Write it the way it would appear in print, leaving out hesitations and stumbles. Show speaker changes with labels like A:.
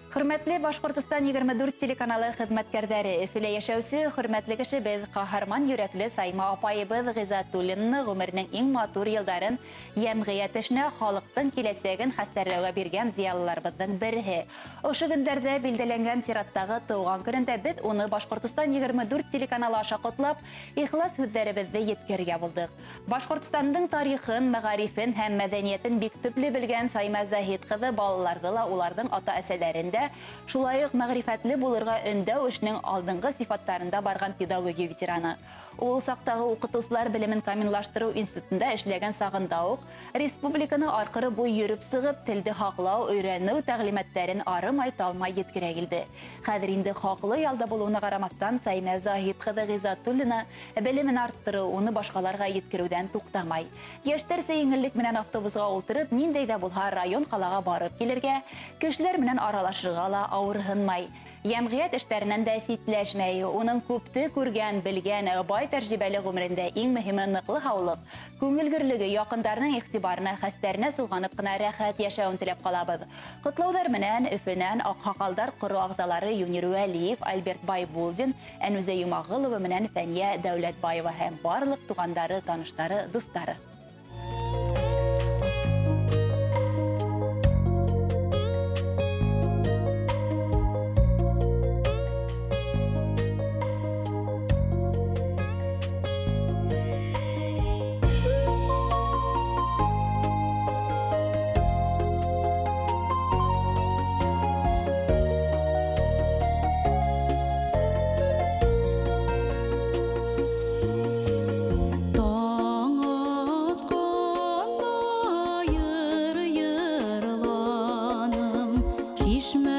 A: Hürmetli Башкортстан 24 телеканалы хезмәткәрләре, Өфелә яшәүче хөрмәтле кешебез, каһарман йөрәкле Сайма апайыбыз Гыйззатуллинны гомеренең иң матур елдарын ямгыять эшенә, халыктың киләчәген хәстәрләүгә биргән зиялыларыбызның бере. Ошы көндәрдә билдәләнгән сираттагы туган көнендә бит уны Башкортстан 24 телеканалы аша котлап, ихлас сүзләребезне yetkәргә булдык. Башкортстанның тарихын, мәгарифен һәм мәдәниятен бик төпле белгән Сайма Заһид кызы балаларды ла уларның ата-әсәләрендә шулай ук мәгърифәтле булырга өндәү эшнең алдынгы сифаттарында барган педагогия ветераны. Ул сактагы укытучылар белемен камиллаштыру институтында эшләгән сагында ук республиканы аркыры буй йөреп сыгып, телде хаклау, өйрәнү тәгълиматларын арымай талмай yetkерә килде. Хәзер инде хаклы ялда булуына карамастан Сайма Заһид кызы Гыйззатуллина белемен арттыру, уны башкаларга yetkерүдән туктамай. Яшьтәр җиңеллек менән автобуска утырып, ниндәй дә булса район калага барып килергә, кешеләр менән аралашырга ла авырһынмай. Ямгыять эшләреннән дә ситләшмәй, уның күпте күргән, белгән, бай тәҗрибәле гомерендә иң мөһиме ныклы һаулык, күңелгерлеге, якыннарның игътибарына, хәстәренә сулганып кына рәхәт яшәвен теләп калабыз. Котлаулар менән Өфенән Акхакалдар кору агзалары Юнир Вәлиев, Альберт Байбулдин, Әнүзә Юмагылова менән Фәния Дәүләтбаева һәм барлык тугандары, таныштары, дуслары.
B: Kişme